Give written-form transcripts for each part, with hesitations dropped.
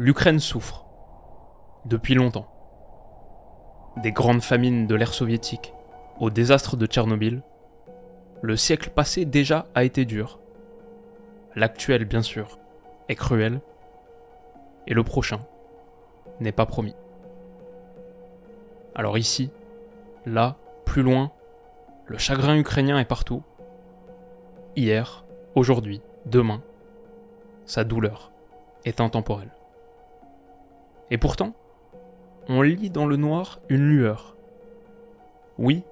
L'Ukraine souffre. Depuis longtemps. Des grandes famines de l'ère soviétique au désastre de Tchernobyl, le siècle passé déjà a été dur. L'actuel, bien sûr, est cruel. Et le prochain n'est pas promis. Alors ici, là, plus loin, le chagrin ukrainien est partout. Hier, aujourd'hui, demain, sa douleur est intemporelle. Et pourtant, on lit dans le noir une lueur. Oui,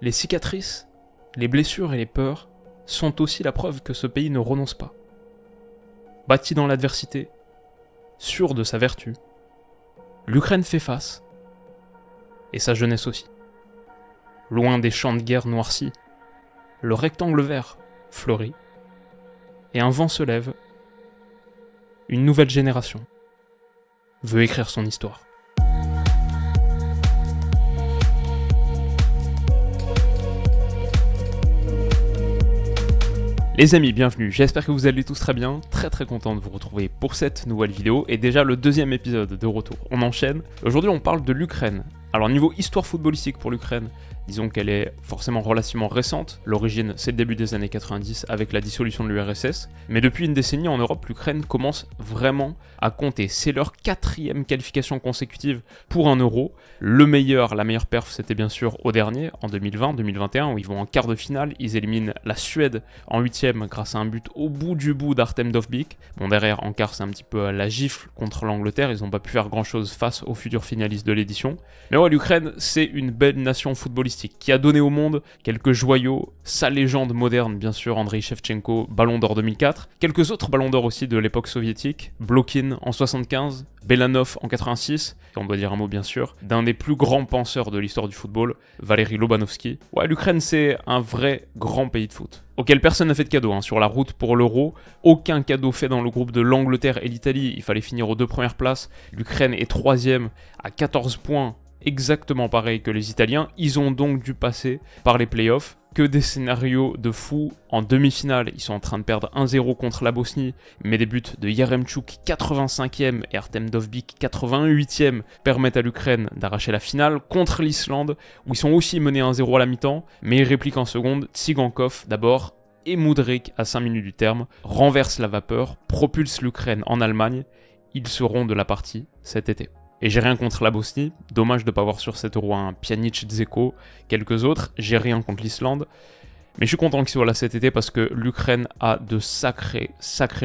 les cicatrices, les blessures et les peurs sont aussi la preuve que ce pays ne renonce pas. Bâti dans l'adversité, sûr de sa vertu, l'Ukraine fait face, et sa jeunesse aussi. Loin des champs de guerre noircis, le rectangle vert fleurit, et un vent se lève. Une nouvelle génération veut écrire son histoire. Les amis, bienvenue, j'espère que vous allez tous très bien, très content de vous retrouver pour cette nouvelle vidéo, et déjà le deuxième épisode de retour. On enchaîne, aujourd'hui on parle de l'Ukraine. Alors niveau histoire footballistique pour l'Ukraine, disons qu'elle est forcément relativement récente, l'origine c'est le début des années 90 avec la dissolution de l'URSS, mais depuis une décennie en Europe, l'Ukraine commence vraiment à compter. C'est leur 4e qualification consécutive pour un euro. La meilleure perf c'était bien sûr au dernier, en 2020-2021, où ils vont en quart de finale, ils éliminent la Suède en 8e grâce à un but au bout du bout d'Artem Dovbyk. Bon derrière en quart c'est un petit peu la gifle contre l'Angleterre, ils n'ont pas pu faire grand chose face aux futurs finalistes de l'édition. Mais ouais, l'Ukraine c'est une belle nation footballistique qui a donné au monde quelques joyaux, sa légende moderne bien sûr, Andrei Shevchenko, Ballon d'Or 2004, quelques autres Ballons d'Or aussi de l'époque soviétique, Blokin en 75, Belanov en 86, et on doit dire un mot bien sûr, d'un des plus grands penseurs de l'histoire du football, Valeri Lobanovsky. Ouais, l'Ukraine c'est un vrai grand pays de foot, auquel personne n'a fait de cadeau, sur la route pour l'Euro, aucun cadeau fait dans le groupe de l'Angleterre et l'Italie, il fallait finir aux 2 premières places, l'Ukraine est 3e à 14 points, exactement pareil que les Italiens, ils ont donc dû passer par les playoffs. Que des scénarios de fou. En demi-finale, ils sont en train de perdre 1-0 contre la Bosnie, mais des buts de Yaremchuk 85e et Artem Dovbyk 88e permettent à l'Ukraine d'arracher la finale contre l'Islande, où ils sont aussi menés 1-0 à la mi-temps, mais ils répliquent en seconde. Tsigankov d'abord et Mudryk à 5 minutes du terme renversent la vapeur, propulsent l'Ukraine en Allemagne. Ils seront de la partie cet été. Et j'ai rien contre la Bosnie, dommage de ne pas avoir sur cet euro un Pjanic, Dzeko, quelques autres, j'ai rien contre l'Islande, mais je suis content qu'ils soient là cet été parce que l'Ukraine a de sacrés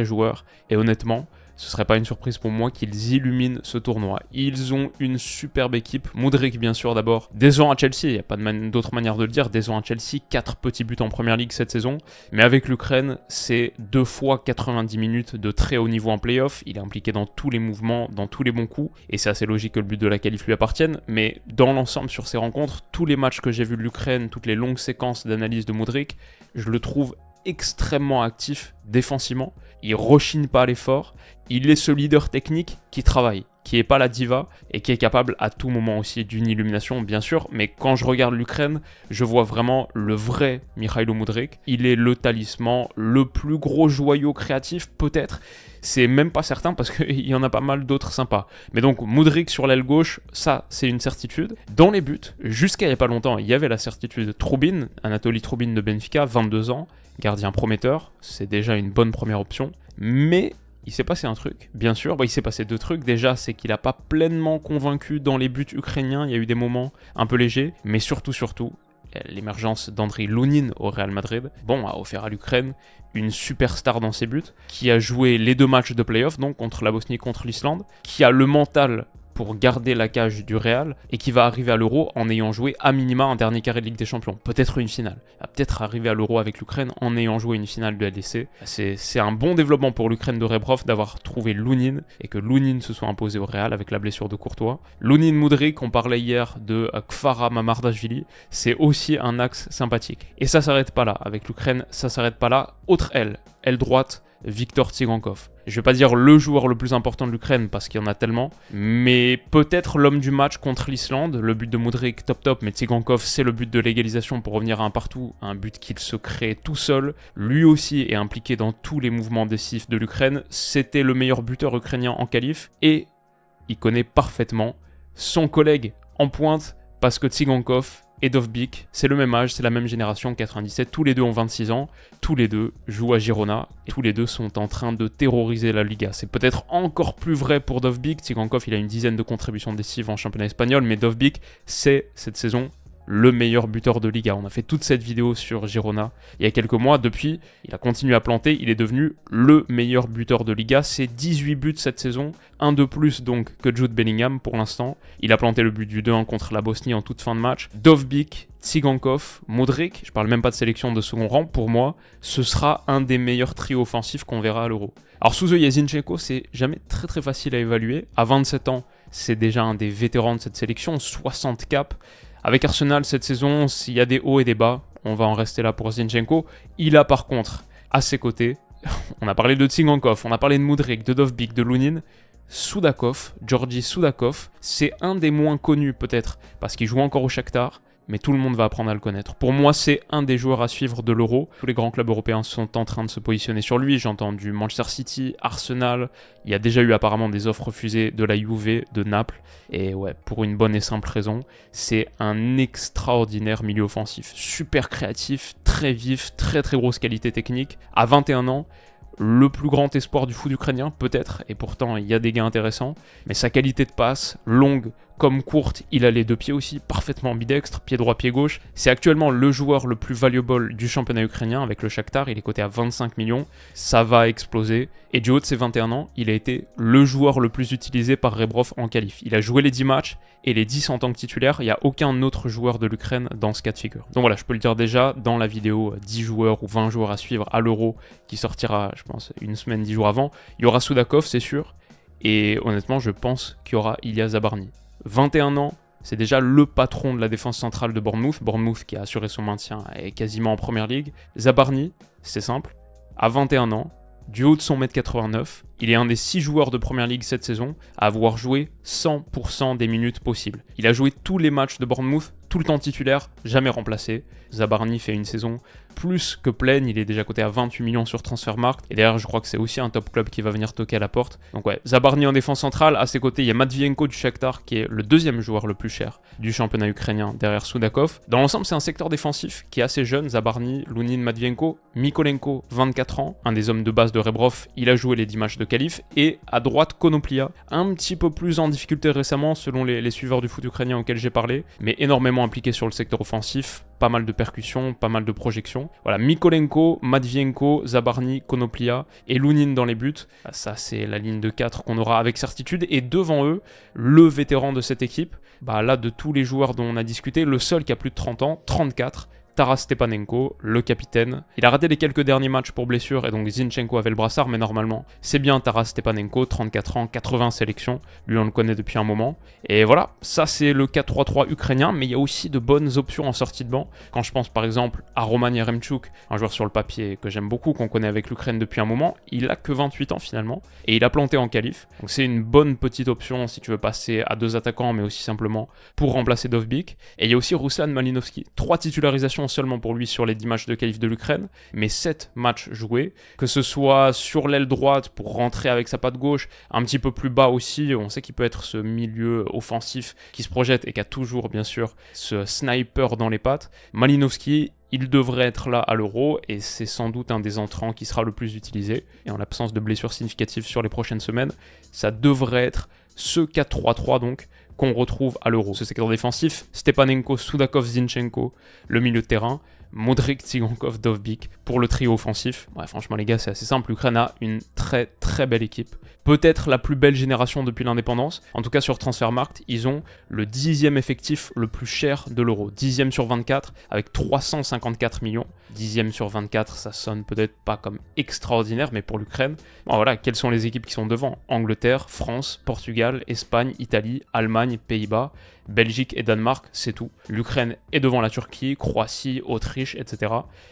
joueurs, et honnêtement, ce serait pas une surprise pour moi qu'ils illuminent ce tournoi. Ils ont une superbe équipe, Mudryk bien sûr d'abord, décevant à Chelsea, il n'y a pas d'autre manière de le dire, décevant à Chelsea, 4 petits buts en première ligue cette saison, mais avec l'Ukraine, c'est 2 fois 90 minutes de très haut niveau en play-off, il est impliqué dans tous les mouvements, dans tous les bons coups, et c'est assez logique que le but de la qualif lui appartienne, mais dans l'ensemble sur ces rencontres, tous les matchs que j'ai vus de l'Ukraine, toutes les longues séquences d'analyse de Mudryk, je le trouve extrêmement actif défensivement, il rechigne pas à l'effort, il est ce leader technique qui travaille, qui est pas la diva et qui est capable à tout moment aussi d'une illumination bien sûr, mais quand je regarde l'Ukraine, je vois vraiment le vrai Mikhailo Mudryk, il est le talisman, le plus gros joyau créatif peut-être, c'est même pas certain parce qu'il y en a pas mal d'autres sympas. Mais donc Mudryk sur l'aile gauche, ça c'est une certitude. Dans les buts, jusqu'à il y a pas longtemps, il y avait la certitude Troubin, Anatoly Troubin de Benfica, 22 ans, gardien prometteur, c'est déjà une bonne première option, mais il s'est passé un truc, bien sûr, il s'est passé 2 trucs. Déjà, c'est qu'il n'a pas pleinement convaincu dans les buts ukrainiens, il y a eu des moments un peu légers, mais surtout, l'émergence d'Andriy Lunin au Real Madrid, a offert à l'Ukraine une superstar dans ses buts, qui a joué les 2 matchs de play-off, donc contre la Bosnie et contre l'Islande, qui a le mental pour garder la cage du Real, et qui va arriver à l'Euro en ayant joué à minima un dernier carré de Ligue des Champions, peut-être une finale. Il va peut-être arriver à l'Euro avec l'Ukraine en ayant joué une finale de LDC. C'est un bon développement pour l'Ukraine de Rebrov d'avoir trouvé Lunin, et que Lunin se soit imposé au Real avec la blessure de Courtois. Lunin Mudryk, on parlait hier de Kfara Mamardashvili, c'est aussi un axe sympathique. Et ça s'arrête pas là, avec l'Ukraine, ça s'arrête pas là. Autre aile droite, Viktor Tsigankov. Je vais pas dire le joueur le plus important de l'Ukraine parce qu'il y en a tellement, mais peut-être l'homme du match contre l'Islande. Le but de Mudryk, top, mais Tsigankov, c'est le but de l'égalisation pour revenir à un partout, un but qu'il se crée tout seul. Lui aussi est impliqué dans tous les mouvements décisifs de l'Ukraine. C'était le meilleur buteur ukrainien en qualif et il connaît parfaitement son collègue en pointe parce que Tsigankov et Dovbyk, c'est le même âge, c'est la même génération, 97, tous les deux ont 26 ans, tous les deux jouent à Girona, et tous les deux sont en train de terroriser la Liga. C'est peut-être encore plus vrai pour Dovbyk. Tsigankov, il a une dizaine de contributions décisives en championnat espagnol, mais Dovbyk, c'est cette saison le meilleur buteur de Liga. On a fait toute cette vidéo sur Girona il y a quelques mois. Depuis, il a continué à planter. Il est devenu le meilleur buteur de Liga. C'est 18 buts cette saison. Un de plus donc que Jude Bellingham pour l'instant. Il a planté le but du 2-1 contre la Bosnie en toute fin de match. Dovbyk, Tsigankov, Mudryk, je parle même pas de sélection de second rang. Pour moi, ce sera un des meilleurs trios offensifs qu'on verra à l'Euro. Alors sous eux, il y a Zinchenko. C'est jamais très facile à évaluer. À 27 ans, c'est déjà un des vétérans de cette sélection. 60 caps. Avec Arsenal cette saison, s'il y a des hauts et des bas, on va en rester là pour Zinchenko. Il a par contre, à ses côtés, on a parlé de Tsigankov, on a parlé de Mudryk, de Dovbyk, de Lunin, Soudakov, Georgi Soudakov, c'est un des moins connus peut-être, parce qu'il joue encore au Shakhtar, mais tout le monde va apprendre à le connaître. Pour moi, c'est un des joueurs à suivre de l'Euro. Tous les grands clubs européens sont en train de se positionner sur lui. J'entends du Manchester City, Arsenal. Il y a déjà eu apparemment des offres refusées de la Juve, de Naples. Et ouais, pour une bonne et simple raison, c'est un extraordinaire milieu offensif. Super créatif, très vif, très grosse qualité technique. À 21 ans, le plus grand espoir du foot ukrainien, peut-être, et pourtant il y a des gains intéressants, mais sa qualité de passe, longue comme courte, il a les deux pieds aussi, parfaitement ambidextre, pied droit, pied gauche. C'est actuellement le joueur le plus valuable du championnat ukrainien avec le Shakhtar, il est coté à 25 millions, ça va exploser. Et du haut de ses 21 ans, il a été le joueur le plus utilisé par Rebrov en qualif. Il a joué les 10 matchs et les 10 en tant que titulaire, il n'y a aucun autre joueur de l'Ukraine dans ce cas de figure. Donc voilà, je peux le dire déjà, dans la vidéo 10 joueurs ou 20 joueurs à suivre à l'Euro, qui sortira, je pense, une semaine, 10 jours avant, il y aura Soudakov, c'est sûr, et honnêtement, je pense qu'il y aura Ilya Zabarny. 21 ans, c'est déjà le patron de la défense centrale de Bournemouth. Bournemouth qui a assuré son maintien est quasiment en première ligue. Zabarny, c'est simple, à 21 ans, du haut de son 1m89, il est un des 6 joueurs de première ligue cette saison à avoir joué 100% des minutes possibles. Il a joué tous les matchs de Bournemouth, tout le temps titulaire, jamais remplacé. Zabarny fait une saison plus que pleine, il est déjà coté à 28 millions sur Transfermarkt, et derrière je crois que c'est aussi un top club qui va venir toquer à la porte. Donc ouais, Zabarny en défense centrale, à ses côtés il y a Matvienko du Shakhtar qui est le deuxième joueur le plus cher du championnat ukrainien derrière Soudakov. Dans l'ensemble c'est un secteur défensif qui est assez jeune, Zabarny, Lunin, Matvienko, Mykolenko, 24 ans, un des hommes de base de Rebrov, il a joué les 10 matchs de qualif, et à droite Konoplia, un petit peu plus en difficulté récemment selon les suiveurs du foot ukrainien auxquels j'ai parlé, mais énormément impliqué sur le secteur offensif, pas mal de percussions, pas mal de projections. Voilà, Mykolenko, Matvienko, Zabarny, Konoplia et Lunin dans les buts. Ça, c'est la ligne de 4 qu'on aura avec certitude. Et devant eux, le vétéran de cette équipe, là, de tous les joueurs dont on a discuté, le seul qui a plus de 30 ans, 34, Taras Stepanenko, le capitaine. Il a raté les quelques derniers matchs pour blessure et donc Zinchenko avait le brassard, mais normalement, c'est bien Taras Stepanenko, 34 ans, 80 sélections. Lui, on le connaît depuis un moment. Et voilà, ça c'est le 4-3-3 ukrainien, mais il y a aussi de bonnes options en sortie de banc. Quand je pense par exemple à Roman Yaremchuk, un joueur sur le papier que j'aime beaucoup, qu'on connaît avec l'Ukraine depuis un moment, il a que 28 ans finalement, et il a planté en qualif. Donc c'est une bonne petite option si tu veux passer à 2 attaquants, mais aussi simplement pour remplacer Dovbyk. Et il y a aussi Ruslan Malinovski, 3 titularisations seulement pour lui sur les 10 matchs de qualif de l'Ukraine, mais 7 matchs joués, que ce soit sur l'aile droite pour rentrer avec sa patte gauche, un petit peu plus bas aussi, on sait qu'il peut être ce milieu offensif qui se projette et qui a toujours bien sûr ce sniper dans les pattes. Malinovski, il devrait être là à l'Euro et c'est sans doute un des entrants qui sera le plus utilisé. Et en l'absence de blessures significatives sur les prochaines semaines, ça devrait être ce 4-3-3 donc qu'on retrouve à l'Euro. Ce secteur défensif, Stepanenko, Soudakov, Zinchenko, le milieu de terrain, Mudryk, Tsigankov, Dovbyk pour le trio offensif. Ouais, franchement les gars, c'est assez simple, l'Ukraine a une très belle équipe. Peut-être la plus belle génération depuis l'indépendance. En tout cas sur Transfermarkt, ils ont le 10e effectif le plus cher de l'Euro. 10e sur 24 avec 354 millions. 10e sur 24, ça sonne peut-être pas comme extraordinaire, mais pour l'Ukraine, voilà, quelles sont les équipes qui sont devant? Angleterre, France, Portugal, Espagne, Italie, Allemagne, Pays-Bas, Belgique et Danemark, c'est tout. L'Ukraine est devant la Turquie, Croatie, Autriche, l'Autriche, etc.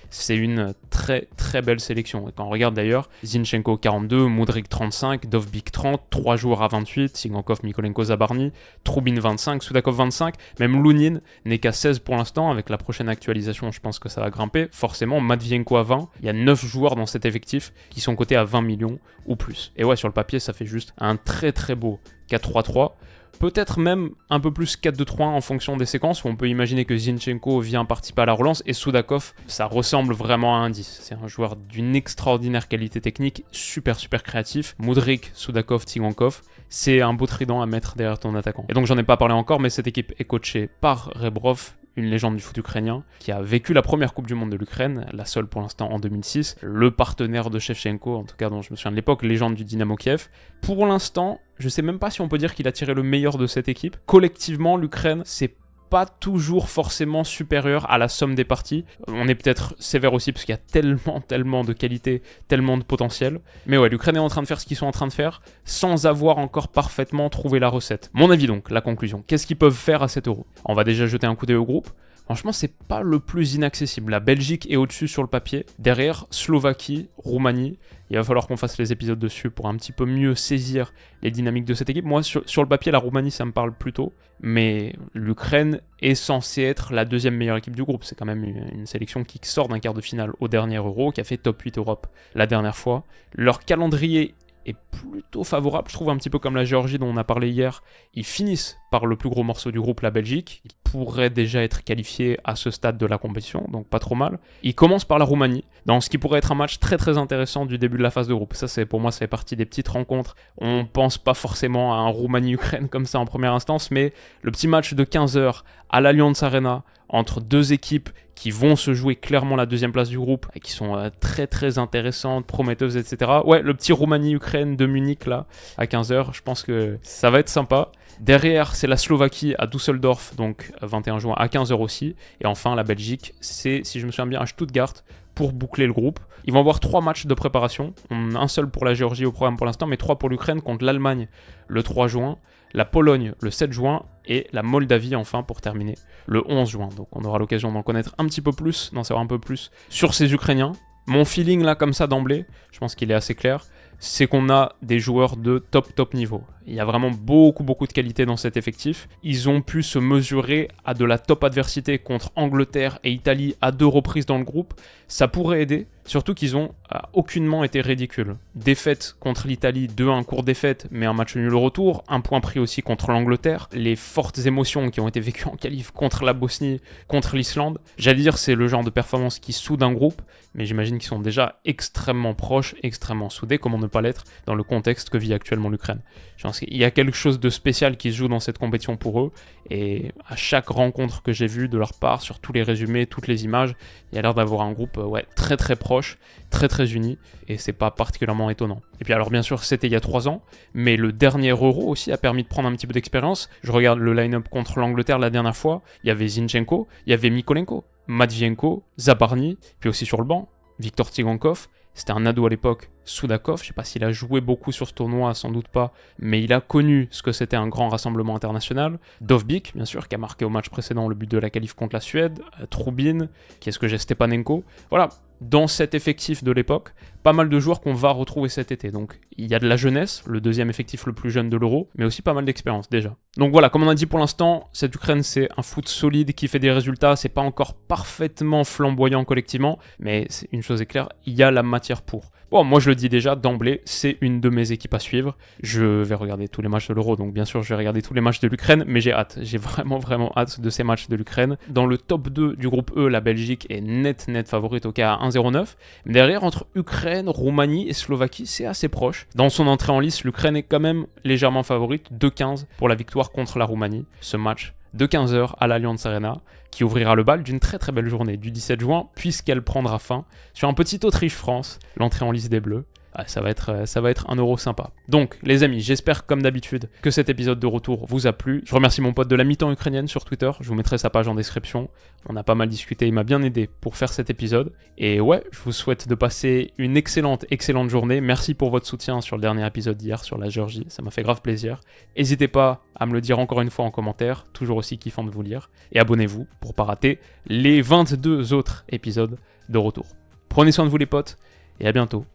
C'est une très très belle sélection. Et quand on regarde d'ailleurs, Zinchenko 42, Mudryk 35, Dovbyk 30, 3 joueurs à 28, Tsigankov, Mykolenko, Zabarny, Troubin 25, Soudakov 25, même Lunin n'est qu'à 16 pour l'instant. Avec la prochaine actualisation, je pense que ça va grimper. Forcément, Matvienko à 20, il y a 9 joueurs dans cet effectif qui sont cotés à 20 millions ou plus. Et ouais, sur le papier, ça fait juste un très très beau 4-3-3. Peut-être même un peu plus 4-2-3-1 en fonction des séquences, où on peut imaginer que Zinchenko vient participer à la relance, et Soudakov, ça ressemble vraiment à un 10. C'est un joueur d'une extraordinaire qualité technique, super créatif. Mudryk, Soudakov, Tsigankov, c'est un beau trident à mettre derrière ton attaquant. Et donc j'en ai pas parlé encore, mais cette équipe est coachée par Rebrov, une légende du foot ukrainien, qui a vécu la première Coupe du Monde de l'Ukraine, la seule pour l'instant en 2006, le partenaire de Shevchenko, en tout cas dont je me souviens de l'époque, légende du Dynamo Kiev. Pour l'instant, je sais même pas si on peut dire qu'il a tiré le meilleur de cette équipe. Collectivement, l'Ukraine, c'est pas toujours forcément supérieur à la somme des parties. On est peut-être sévère aussi parce qu'il y a tellement de qualité, tellement de potentiel. Mais ouais, l'Ukraine est en train de faire ce qu'ils sont en train de faire sans avoir encore parfaitement trouvé la recette. Mon avis donc, la conclusion. Qu'est-ce qu'ils peuvent faire à 7 €? On va déjà jeter un coup d'œil au groupe. Franchement, c'est pas le plus inaccessible. La Belgique est au-dessus sur le papier. Derrière, Slovaquie, Roumanie. Il va falloir qu'on fasse les épisodes dessus pour un petit peu mieux saisir les dynamiques de cette équipe. Moi, sur le papier, la Roumanie, ça me parle plutôt. Mais l'Ukraine est censée être la deuxième meilleure équipe du groupe. C'est quand même une sélection qui sort d'un quart de finale au dernier Euro, qui a fait top 8 Europe la dernière fois. Leur calendrier est plutôt favorable, je trouve, un petit peu comme la Géorgie dont on a parlé hier. Ils finissent par le plus gros morceau du groupe, la Belgique. Ils pourraient déjà être qualifiés à ce stade de la compétition, donc pas trop mal. Ils commencent par la Roumanie, dans ce qui pourrait être un match très intéressant du début de la phase de groupe. Ça, pour moi, ça fait partie des petites rencontres. On pense pas forcément à un Roumanie-Ukraine comme ça en première instance, mais le petit match de 15h à l'Allianz Arena, entre deux équipes qui vont se jouer clairement la deuxième place du groupe et qui sont très intéressantes, prometteuses, etc. Ouais, le petit Roumanie-Ukraine de Munich là, à 15h, je pense que ça va être sympa. Derrière, c'est la Slovaquie à Düsseldorf, donc 21 juin à 15h aussi. Et enfin, la Belgique, c'est, si je me souviens bien, à Stuttgart pour boucler le groupe. Ils vont avoir 3 matchs de préparation. On a un seul pour la Géorgie au programme pour l'instant, mais 3 pour l'Ukraine contre l'Allemagne le 3 juin, la Pologne le 7 juin et la Moldavie enfin pour terminer le 11 juin. Donc on aura l'occasion d'en connaître un petit peu plus, d'en savoir un peu plus sur ces Ukrainiens. Mon feeling là comme ça d'emblée, je pense qu'il est assez clair, c'est qu'on a des joueurs de top niveau. Il y a vraiment beaucoup de qualité dans cet effectif. Ils ont pu se mesurer à de la top adversité contre Angleterre et Italie à 2 reprises dans le groupe. Ça pourrait aider, surtout qu'ils ont aucunement été ridicules. Défaite contre l'Italie, 2-1, courte défaite, mais un match nul au retour. Un point pris aussi contre l'Angleterre. Les fortes émotions qui ont été vécues en qualif contre la Bosnie, contre l'Islande. J'allais dire c'est le genre de performance qui soude un groupe, mais j'imagine qu'ils sont déjà extrêmement proches, extrêmement soudés, comment ne pas l'être dans le contexte que vit actuellement l'Ukraine. Je pense qu'il y a quelque chose de spécial qui se joue dans cette compétition pour eux, et à chaque rencontre que j'ai vue de leur part, sur tous les résumés, toutes les images, il y a l'air d'avoir un groupe très proche, très uni, et c'est pas particulièrement étonnant. Et puis alors bien sûr c'était il y a 3 ans, mais le dernier Euro aussi a permis de prendre un petit peu d'expérience. Je regarde le line-up contre l'Angleterre la dernière fois, il y avait Zinchenko, il y avait Mykolenko, Matvienko, Zabarny, puis aussi sur le banc, Viktor Tsigankov. C'était un ado à l'époque, Soudakov, je sais pas s'il a joué beaucoup sur ce tournoi, sans doute pas, mais il a connu ce que c'était un grand rassemblement international. Dovbyk, bien sûr, qui a marqué au match précédent le but de la qualif contre la Suède, Troubin, qui est ce que j'ai Stepanenko. Voilà, dans cet effectif de l'époque, pas mal de joueurs qu'on va retrouver cet été. Donc il y a de la jeunesse, le deuxième effectif le plus jeune de l'Euro, mais aussi pas mal d'expérience déjà. Donc voilà, comme on a dit pour l'instant, cette Ukraine c'est un foot solide qui fait des résultats, c'est pas encore parfaitement flamboyant collectivement, mais une chose est claire, il y a la matière pour. Bon, moi je le dis déjà d'emblée, c'est une de mes équipes à suivre. Je vais regarder tous les matchs de l'Euro, donc bien sûr je vais regarder tous les matchs de l'Ukraine, mais j'ai hâte, j'ai vraiment hâte de ces matchs de l'Ukraine. Dans le top 2 du groupe E, la Belgique est net favorite au cas à 1,09. Mais derrière, entre Ukraine, Roumanie et Slovaquie, c'est assez proche. Dans son entrée en lice, l'Ukraine est quand même légèrement favorite, 2,15 pour la victoire contre la Roumanie. Ce match de 15h à l'Allianz Arena, qui ouvrira le bal d'une très belle journée du 17 juin, puisqu'elle prendra fin sur un petit Autriche-France, l'entrée en lice des Bleus. ça va être un euro sympa. Donc, les amis, j'espère comme d'habitude que cet épisode de retour vous a plu. Je remercie mon pote de la mi-temps ukrainienne sur Twitter. Je vous mettrai sa page en description. On a pas mal discuté, il m'a bien aidé pour faire cet épisode. Et ouais, je vous souhaite de passer une excellente journée. Merci pour votre soutien sur le dernier épisode d'hier sur la Géorgie. Ça m'a fait grave plaisir. N'hésitez pas à me le dire encore une fois en commentaire. Toujours aussi kiffant de vous lire. Et abonnez-vous pour pas rater les 22 autres épisodes de retour. Prenez soin de vous les potes et à bientôt.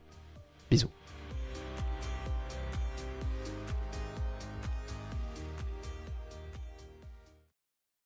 Bisous.